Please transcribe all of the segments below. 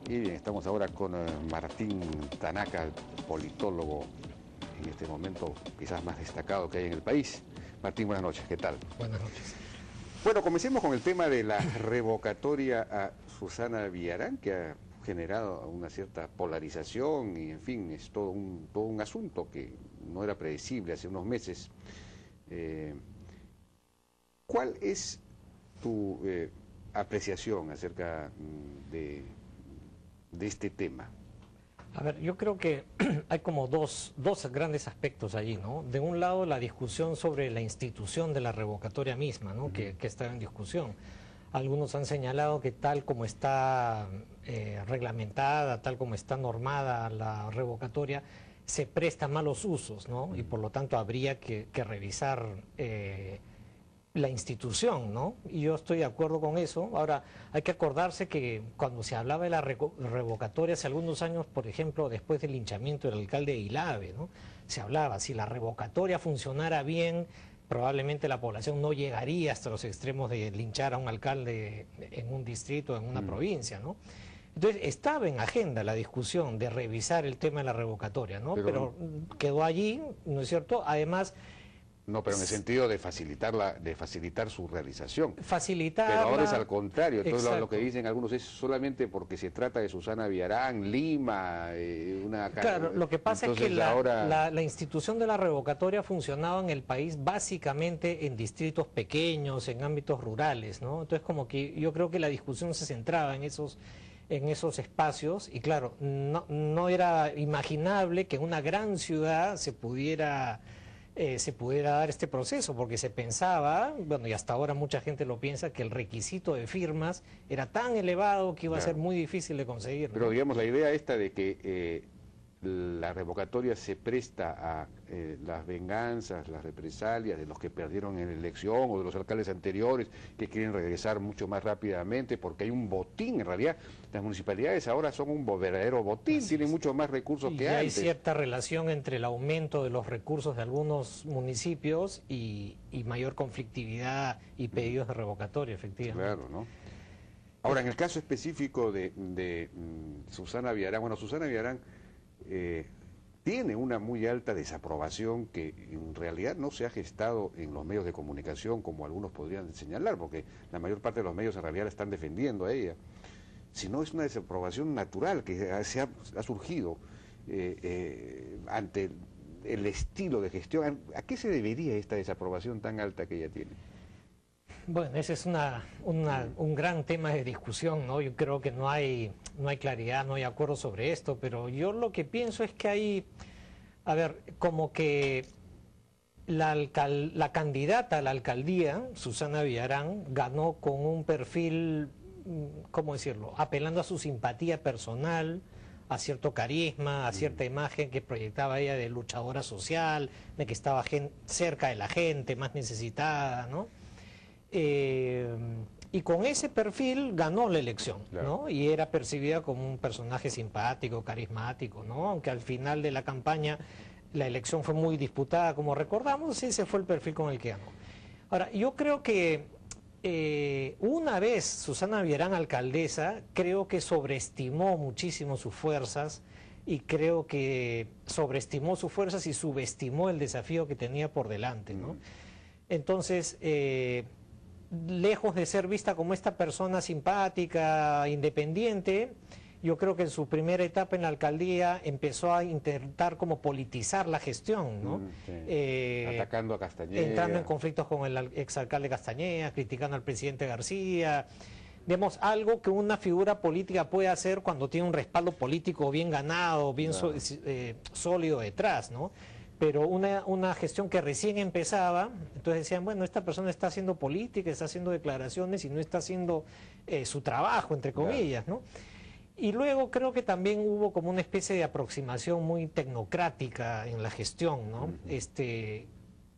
Y bien, estamos ahora con Martín Tanaka, politólogo en este momento quizás más destacado que hay en el país. Martín, buenas noches, ¿qué tal? Buenas noches. Bueno, comencemos con el tema de la revocatoria a Susana Villarán, que ha generado una cierta polarización y, en fin, es todo un asunto que no era predecible hace unos meses. ¿Cuál es tu apreciación acerca de este tema? A ver, yo creo que hay como dos grandes aspectos allí, ¿no? De un lado, la discusión sobre la institución de la revocatoria misma, ¿no? Que está en discusión. Algunos han señalado que tal como está reglamentada, tal como está normada la revocatoria, se presta a malos usos, ¿no? Y por lo tanto habría que revisar la institución, ¿no? Y yo estoy de acuerdo con eso. Ahora, hay que acordarse que cuando se hablaba de la revocatoria hace algunos años, por ejemplo, después del linchamiento del alcalde de Ilave, ¿no? Se hablaba, si la revocatoria funcionara bien, probablemente la población no llegaría hasta los extremos de linchar a un alcalde en un distrito, en una provincia, ¿no? Entonces, estaba en agenda la discusión de revisar el tema de la revocatoria, ¿no? Pero quedó allí, ¿no es cierto? Además... No, pero en el sentido de facilitar su realización. Facilitarla. Pero ahora es al contrario. Entonces lo que Exacto. dicen algunos es solamente porque se trata de Susana Villarán, Lima, una... Claro, lo que pasa es que la institución de la revocatoria funcionaba en el país básicamente en distritos pequeños, en ámbitos rurales, ¿no? Entonces como que yo creo que la discusión se centraba en esos espacios y claro, no era imaginable que en una gran ciudad se pudiera dar este proceso, porque se pensaba, bueno, y hasta ahora mucha gente lo piensa, que el requisito de firmas era tan elevado que iba a ser muy difícil de conseguir, ¿no? Pero digamos, la idea esta de que la revocatoria se presta a las venganzas, las represalias de los que perdieron en la elección o de los alcaldes anteriores que quieren regresar mucho más rápidamente porque hay un botín. En realidad, las municipalidades ahora son un verdadero botín, tienen mucho más recursos que antes. Hay cierta relación entre el aumento de los recursos de algunos municipios y mayor conflictividad y pedidos de revocatoria, efectivamente. Claro, ¿no? Ahora, en el caso específico de Susana Villarán, bueno, Susana Villarán tiene una muy alta desaprobación que en realidad no se ha gestado en los medios de comunicación como algunos podrían señalar, porque la mayor parte de los medios en realidad la están defendiendo a ella, sino es una desaprobación natural que ha surgido ante el estilo de gestión. ¿A qué se debería esta desaprobación tan alta que ella tiene? Bueno, ese es un gran tema de discusión, ¿no? Yo creo que no hay claridad, no hay acuerdo sobre esto, pero yo lo que pienso es que hay, a ver, como que la candidata a la alcaldía, Susana Villarán, ganó con un perfil, ¿cómo decirlo?, apelando a su simpatía personal, a cierto carisma, a cierta imagen que proyectaba ella de luchadora social, de que estaba cerca de la gente más necesitada, ¿no? Y con ese perfil ganó la elección, ¿no? Y era percibida como un personaje simpático, carismático, ¿no? Aunque al final de la campaña la elección fue muy disputada, como recordamos, ese fue el perfil con el que ganó. Ahora, yo creo que una vez Susana Villarán alcaldesa, creo que sobreestimó muchísimo sus fuerzas y creo que sobreestimó sus fuerzas y subestimó el desafío que tenía por delante, ¿no? Entonces, lejos de ser vista como esta persona simpática, independiente, yo creo que en su primera etapa en la alcaldía empezó a intentar como politizar la gestión, ¿no? Sí. Atacando a Castañeda. Entrando en conflictos con el exalcalde Castañeda, criticando al presidente García. Digamos, algo que una figura política puede hacer cuando tiene un respaldo político bien ganado, bien sólido detrás, ¿no? Pero una gestión que recién empezaba, entonces decían, bueno, esta persona está haciendo política, está haciendo declaraciones y no está haciendo su trabajo, entre comillas, ¿no? Y luego creo que también hubo como una especie de aproximación muy tecnocrática en la gestión, ¿no?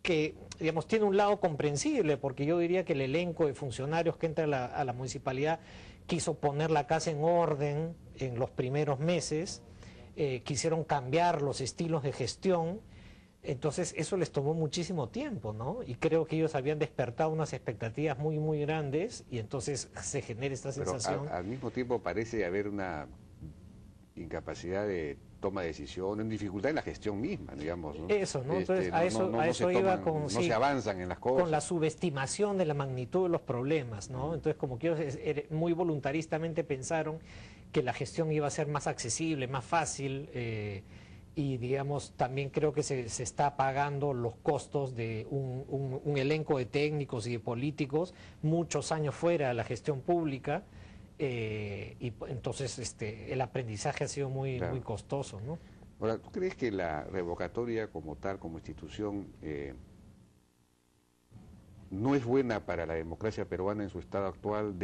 Que, digamos, tiene un lado comprensible, porque yo diría que el elenco de funcionarios que entra a la municipalidad quiso poner la casa en orden en los primeros meses, quisieron cambiar los estilos de gestión. Entonces eso les tomó muchísimo tiempo, ¿no? Y creo que ellos habían despertado unas expectativas muy, muy grandes y entonces se genera esta sensación. Pero al mismo tiempo parece haber una incapacidad de toma de decisiones, dificultad en la gestión misma, digamos, ¿no? Eso, ¿no? Entonces, a eso se iba toman, con... no sí, se avanzan en las cosas. con la subestimación de la magnitud de los problemas, ¿no? Entonces, como que ellos muy voluntaristamente pensaron que la gestión iba a ser más accesible, más fácil, y digamos, también creo que se está pagando los costos de un elenco de técnicos y de políticos muchos años fuera de la gestión pública, entonces el aprendizaje ha sido muy, Claro. muy costoso, ¿no? Ahora, ¿tú crees que la revocatoria como tal, como institución, no es buena para la democracia peruana en su estado actual?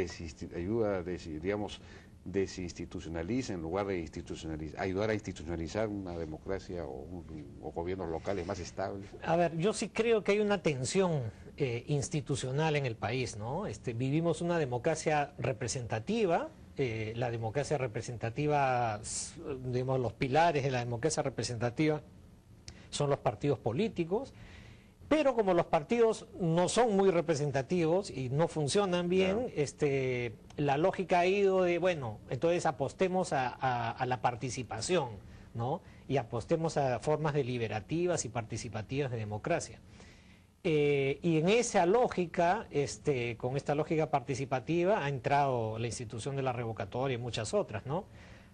Ayuda, digamos, desinstitucionaliza en lugar de institucionalizar, ayudar a institucionalizar una democracia o gobiernos locales más estables. A ver, yo sí creo que hay una tensión institucional en el país, ¿no? Vivimos una democracia representativa. La democracia representativa, digamos, los pilares de la democracia representativa son los partidos políticos, pero como los partidos no son muy representativos y no funcionan bien, claro, la lógica ha ido de, bueno, entonces apostemos a la participación, ¿no? Y apostemos a formas deliberativas y participativas de democracia. Y en esa lógica, con esta lógica participativa, ha entrado la institución de la revocatoria y muchas otras, ¿no?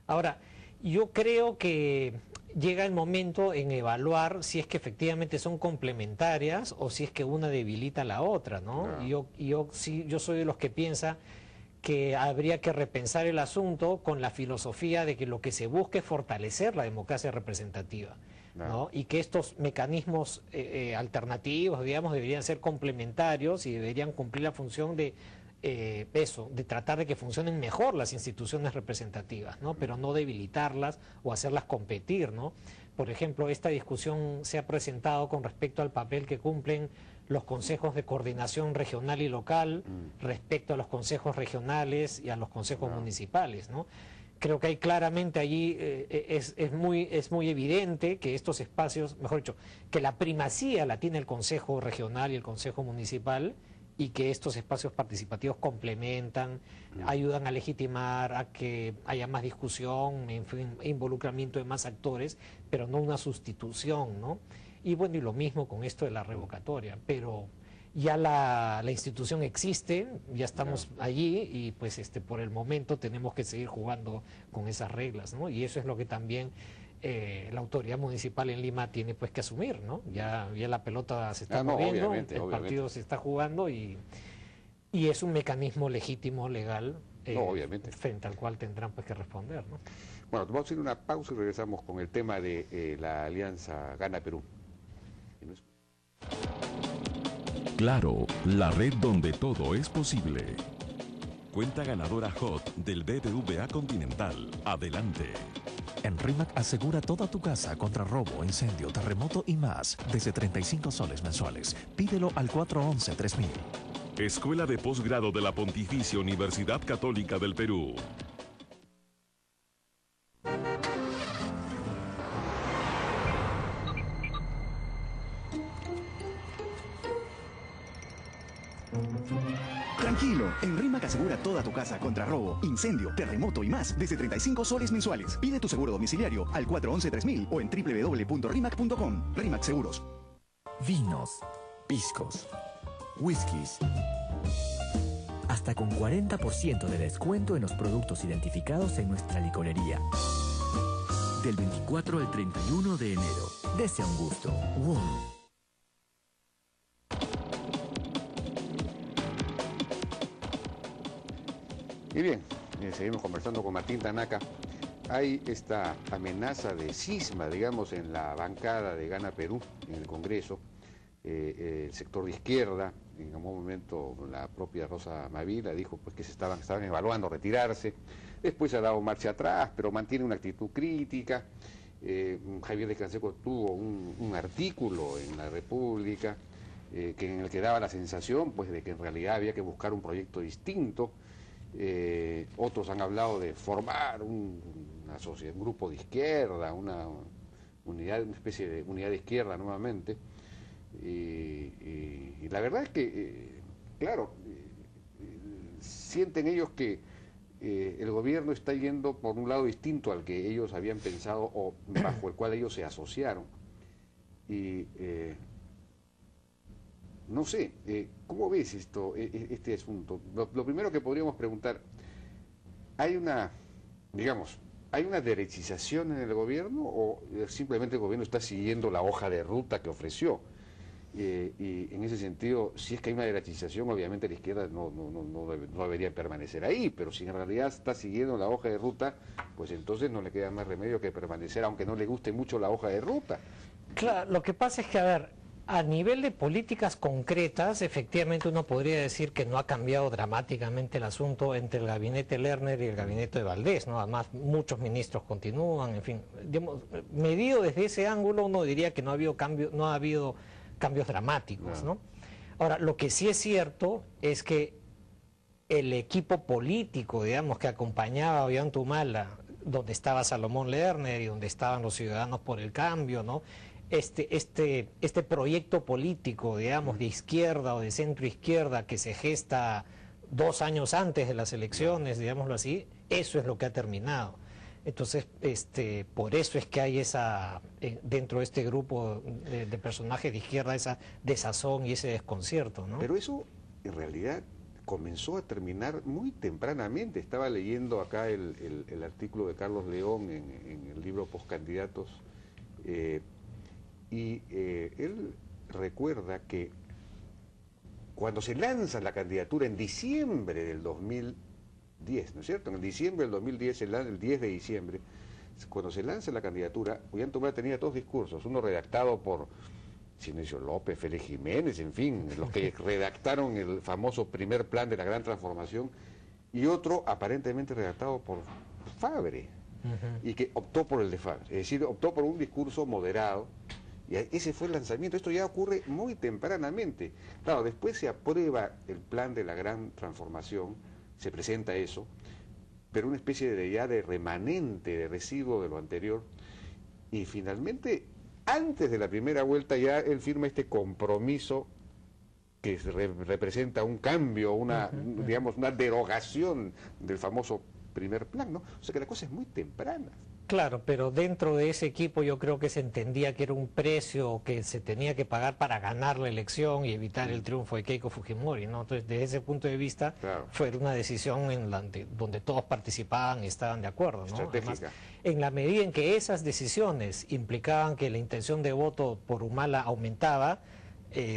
Ahora, yo creo que llega el momento en evaluar si es que efectivamente son complementarias o si es que una debilita a la otra, ¿no? No. Yo soy de los que piensa que habría que repensar el asunto con la filosofía de que lo que se busca es fortalecer la democracia representativa, ¿no? Y que estos mecanismos alternativos, digamos, deberían ser complementarios y deberían cumplir la función de de tratar de que funcionen mejor las instituciones representativas, ¿no? Pero no debilitarlas o hacerlas competir, ¿no? Por ejemplo, esta discusión se ha presentado con respecto al papel que cumplen los consejos de coordinación regional y local respecto a los consejos regionales y a los consejos municipales, ¿no? Creo que hay claramente allí, es muy evidente que estos espacios, mejor dicho, que la primacía la tiene el Consejo Regional y el Consejo Municipal, y que estos espacios participativos complementan, ayudan a legitimar, a que haya más discusión, en fin, involucramiento de más actores, pero no una sustitución, ¿no? Y bueno, y lo mismo con esto de la revocatoria, pero ya la institución existe, ya estamos allí y pues por el momento tenemos que seguir jugando con esas reglas, ¿no? Y eso es lo que también la autoridad municipal en Lima tiene pues que asumir, ¿no? Ya la pelota se está moviendo, el partido se está jugando y es un mecanismo legítimo, legal, frente al cual tendrán pues que responder, ¿no? Bueno, vamos a ir a una pausa y regresamos con el tema de la alianza Gana Perú. Claro, la red donde todo es posible. Cuenta ganadora HOT del BBVA Continental. Adelante. En RIMAC asegura toda tu casa contra robo, incendio, terremoto y más, desde 35 soles mensuales. Pídelo al 411-3000. Escuela de Posgrado de la Pontificia Universidad Católica del Perú. Tranquilo, en RIMAC asegura toda tu casa contra robo, incendio, terremoto y más desde 35 soles mensuales. Pide tu seguro domiciliario al 411-3000 o en www.rimac.com. RIMAC Seguros. Vinos, piscos, whiskies. Hasta con 40% de descuento en los productos identificados en nuestra licorería. Del 24 al 31 de enero. Dese un gusto. WOM. Y bien, seguimos conversando con Martín Tanaka. Hay esta amenaza de cisma, digamos, en la bancada de Gana Perú, en el Congreso. El sector de izquierda, en algún momento la propia Rosa Mavila dijo pues, que estaban evaluando retirarse. Después ha dado marcha atrás, pero mantiene una actitud crítica. Javier Descanseco tuvo un artículo en La República en el que daba la sensación pues, de que en realidad había que buscar un proyecto distinto. Otros han hablado de formar un grupo de izquierda, una especie de unidad de izquierda nuevamente. Y la verdad es que, claro, sienten ellos que el gobierno está yendo por un lado distinto al que ellos habían pensado o bajo el cual ellos se asociaron. Y no sé, ¿cómo ves este asunto? Lo primero que podríamos preguntar, ¿hay una, digamos, hay una derechización en el gobierno o simplemente el gobierno está siguiendo la hoja de ruta que ofreció? Y en ese sentido, si es que hay una derechización, obviamente la izquierda no debería permanecer ahí, pero si en realidad está siguiendo la hoja de ruta, pues entonces no le queda más remedio que permanecer, aunque no le guste mucho la hoja de ruta. Claro, lo que pasa es que, a ver, a nivel de políticas concretas, efectivamente uno podría decir que no ha cambiado dramáticamente el asunto entre el gabinete Lerner y el gabinete de Valdés, ¿no? Además, muchos ministros continúan, en fin, digamos, medido desde ese ángulo, uno diría que no ha habido cambios dramáticos, ¿no? Ahora, lo que sí es cierto es que el equipo político, digamos, que acompañaba a Ollanta Humala, donde estaba Salomón Lerner y donde estaban los Ciudadanos por el Cambio, ¿no? Este proyecto político, digamos, de izquierda o de centro izquierda que se gesta 2 años antes de las elecciones, digámoslo así, eso es lo que ha terminado. Entonces, por eso es que hay esa, dentro de este grupo de personajes de izquierda, esa desazón y ese desconcierto, ¿no? Pero eso, en realidad, comenzó a terminar muy tempranamente. Estaba leyendo acá el artículo de Carlos León en el libro Postcandidatos, y él recuerda que cuando se lanza la candidatura en diciembre del 2010, ¿no es cierto? En diciembre del 2010, el 10 de diciembre, cuando se lanza la candidatura, Ollanta Humala tenía 2 discursos, uno redactado por Sinesio López, Félix Jiménez, en fin, los que redactaron el famoso primer plan de la gran transformación, y otro aparentemente redactado por Fabre, y que optó por el de Fabre, es decir, optó por un discurso moderado, y ese fue el lanzamiento. Esto ya ocurre muy tempranamente. Claro, después se aprueba el plan de la gran transformación, se presenta eso, pero una especie de remanente, de residuo de lo anterior, y finalmente, antes de la primera vuelta, ya él firma este compromiso que representa un cambio, digamos, una derogación del famoso primer plan, ¿no? O sea que la cosa es muy temprana. Claro, pero dentro de ese equipo yo creo que se entendía que era un precio que se tenía que pagar para ganar la elección y evitar el triunfo de Keiko Fujimori, ¿no? Entonces, desde ese punto de vista, claro, fue una decisión donde todos participaban y estaban de acuerdo, ¿no? Estratégica. Además, en la medida en que esas decisiones implicaban que la intención de voto por Humala aumentaba,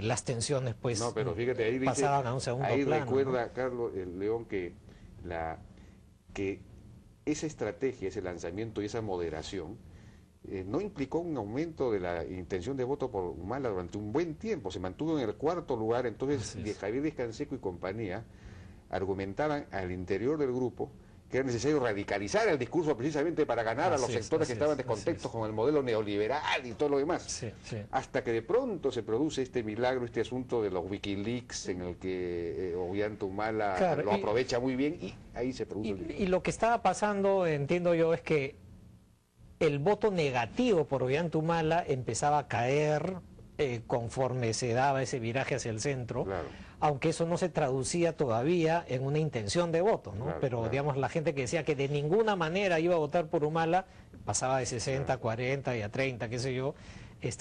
las tensiones pues no, pero fíjate, ahí pasaban a un segundo plano. Ahí recuerda, ¿no? Carlos León, que esa estrategia, ese lanzamiento y esa moderación no implicó un aumento de la intención de voto por Humala durante un buen tiempo, se mantuvo en el 4º lugar. Entonces Javier Díaz-Canseco y compañía argumentaban al interior del grupo que era necesario radicalizar el discurso precisamente para ganar a los sectores que estaban descontentos con el modelo neoliberal y todo lo demás. Hasta que de pronto se produce este milagro, este asunto de los Wikileaks, en el que Ollanta Humala, claro, lo aprovecha muy bien, y ahí se produce y lo que estaba pasando, entiendo yo, es que el voto negativo por Ollanta Humala empezaba a caer conforme se daba ese viraje hacia el centro. Claro. Aunque eso no se traducía todavía en una intención de voto, ¿no? Claro, pero claro, digamos, la gente que decía que de ninguna manera iba a votar por Humala pasaba de 60 a 40 y a 30, qué sé yo,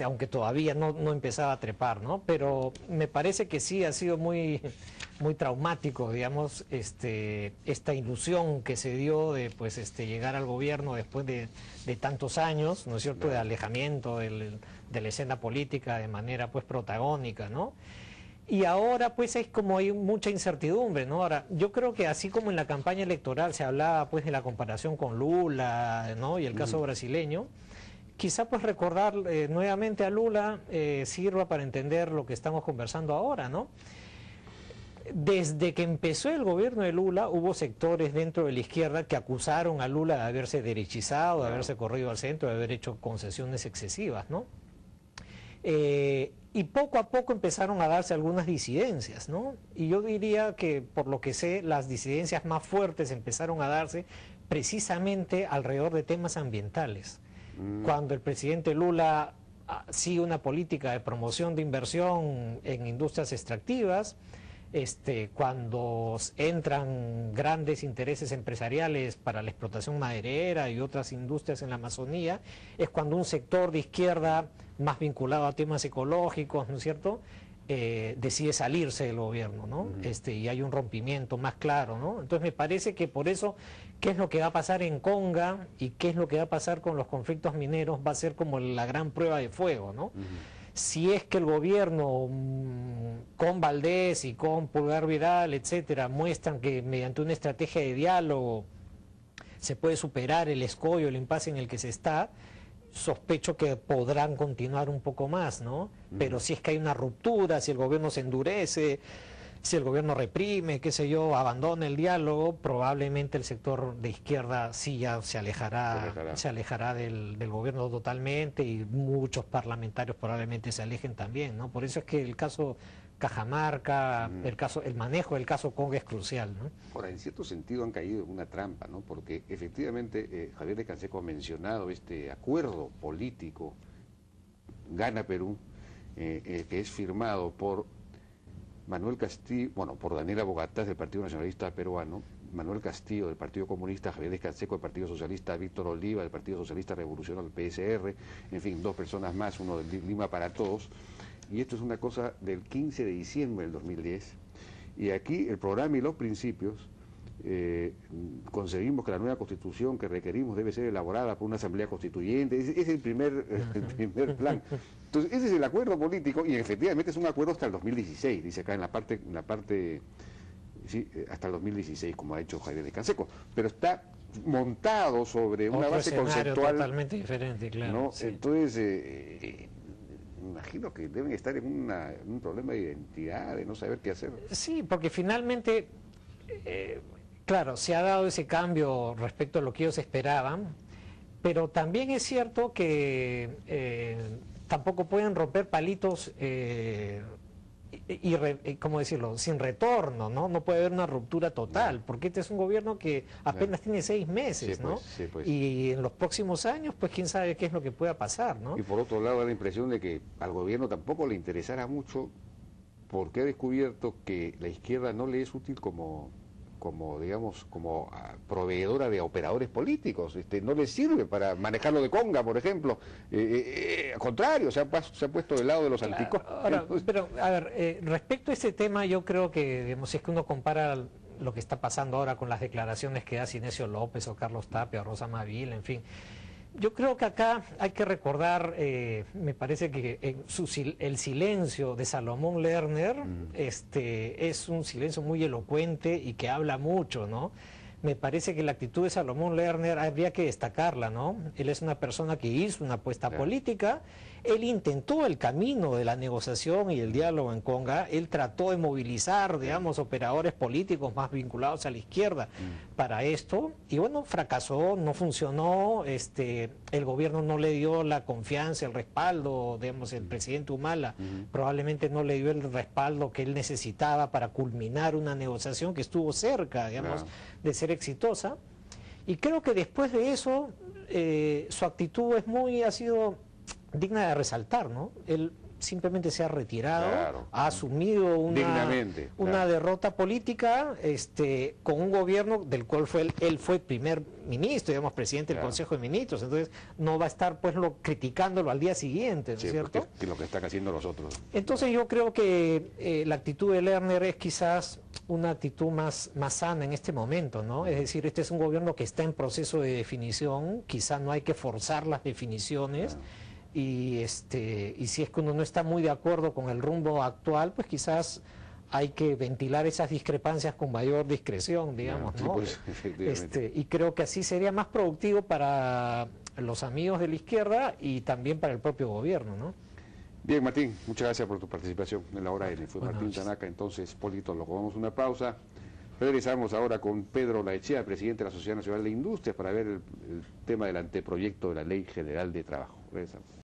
aunque todavía no empezaba a trepar, ¿no? Pero me parece que sí ha sido muy traumático, digamos, esta ilusión que se dio de llegar al gobierno después de tantos años, ¿no es cierto?, de alejamiento de la escena política de manera pues protagónica, ¿no? Y ahora pues es como hay mucha incertidumbre, ¿no? Ahora, yo creo que así como en la campaña electoral se hablaba pues de la comparación con Lula, ¿no? Y el caso brasileño, quizá pues recordar nuevamente a Lula sirva para entender lo que estamos conversando ahora, ¿no? Desde que empezó el gobierno de Lula hubo sectores dentro de la izquierda que acusaron a Lula de haberse derechizado, de haberse corrido al centro, de haber hecho concesiones excesivas, ¿no? Y poco a poco empezaron a darse algunas disidencias, ¿no? Y yo diría que, por lo que sé, las disidencias más fuertes empezaron a darse precisamente alrededor de temas ambientales. Cuando el presidente Lula sigue una política de promoción de inversión en industrias extractivas, cuando entran grandes intereses empresariales para la explotación maderera y otras industrias en la Amazonía, es cuando un sector de izquierda más vinculado a temas ecológicos, ¿no es cierto?, decide salirse del gobierno, ¿no? Y hay un rompimiento más claro, ¿no? Entonces me parece que por eso, ¿qué es lo que va a pasar en Conga y qué es lo que va a pasar con los conflictos mineros? Va a ser como la gran prueba de fuego, ¿no? Si es que el gobierno con Valdés y con Pulgar Vidal, etcétera, muestran que mediante una estrategia de diálogo se puede superar el escollo, el impasse en el que se está, sospecho que podrán continuar un poco más, ¿no? Pero si es que hay una ruptura, si el gobierno se endurece, si el gobierno reprime, qué sé yo, abandona el diálogo, probablemente el sector de izquierda sí ya se alejará del gobierno totalmente, y muchos parlamentarios probablemente se alejen también, ¿no? Por eso es que el caso Cajamarca, el manejo del caso Conga es crucial, ¿no? Ahora, en cierto sentido han caído en una trampa, ¿no? Porque efectivamente Javier de Canseco ha mencionado este acuerdo político Gana Perú, que es firmado por Manuel Castillo, por Daniela Bogatás del Partido Nacionalista Peruano, Manuel Castillo del Partido Comunista, Javier de Canseco del Partido Socialista, Víctor Oliva del Partido Socialista Revolucionario, del PSR, en fin, dos personas más, uno de Lima para Todos. Y esto es una cosa del 15 de diciembre del 2010, y aquí el programa y los principios, concebimos que la nueva constitución que requerimos debe ser elaborada por una asamblea constituyente, es el primer plan. Entonces ese es el acuerdo político, y efectivamente es un acuerdo hasta el 2016, dice acá en la parte sí, hasta el 2016, como ha dicho Javier de Canseco, pero está montado sobre una base conceptual totalmente diferente, claro, ¿no? Sí. Entonces imagino que deben estar en un problema de identidad, de no saber qué hacer. Sí, porque finalmente, claro, se ha dado ese cambio respecto a lo que ellos esperaban, pero también es cierto que tampoco pueden romper palitos, ¿cómo decirlo?, sin retorno, ¿no? No puede haber una ruptura total, porque este es un gobierno que apenas tiene 6 meses, Sí, ¿no? pues, sí, pues. Y en los próximos años, pues quién sabe qué es lo que pueda pasar, ¿no? Y por otro lado da la impresión de que al gobierno tampoco le interesará mucho, porque ha descubierto que la izquierda no le es útil como proveedora de operadores políticos, no le sirve para manejarlo de Conga, por ejemplo. Al contrario, se ha puesto del lado de los anticos. Ahora, pero, a ver, respecto a ese tema, yo creo que, digamos, si es que uno compara lo que está pasando ahora con las declaraciones que hace Ignacio López o Carlos Tapia o Rosa Mavil, en fin, yo creo que acá hay que recordar, me parece que el silencio de Salomón Lerner es un silencio muy elocuente y que habla mucho, ¿no? Me parece que la actitud de Salomón Lerner habría que destacarla, ¿no? Él es una persona que hizo una apuesta política, él intentó el camino de la negociación y el diálogo en Conga, él trató de movilizar, digamos, operadores políticos más vinculados a la izquierda para esto, y bueno, fracasó, no funcionó, el gobierno no le dio la confianza, el respaldo, digamos, el presidente Humala probablemente no le dio el respaldo que él necesitaba para culminar una negociación que estuvo cerca, digamos, de ser exitosa, y creo que después de eso su actitud ha sido digna de resaltar, ¿no? Él simplemente se ha retirado, ha asumido una derrota política, con un gobierno del cual él fue primer ministro, digamos, presidente del Consejo de Ministros, entonces no va a estar pues criticándolo al día siguiente, ¿no es cierto? Que es lo que están haciendo los otros. Entonces yo creo que la actitud de Lerner es quizás una actitud más sana en este momento, ¿no? Es decir, este es un gobierno que está en proceso de definición, quizás no hay que forzar las definiciones, y si es que uno no está muy de acuerdo con el rumbo actual, pues quizás hay que ventilar esas discrepancias con mayor discreción, digamos, ¿no? Pues, y creo que así sería más productivo para los amigos de la izquierda y también para el propio gobierno, ¿no? Bien, Martín, muchas gracias por tu participación en la hora N. Fue Martín Tanaka, entonces politólogo. Vamos a una pausa. Regresamos ahora con Pedro Laechea, presidente de la Sociedad Nacional de Industrias, para ver el tema del anteproyecto de la Ley General de Trabajo. Regresamos.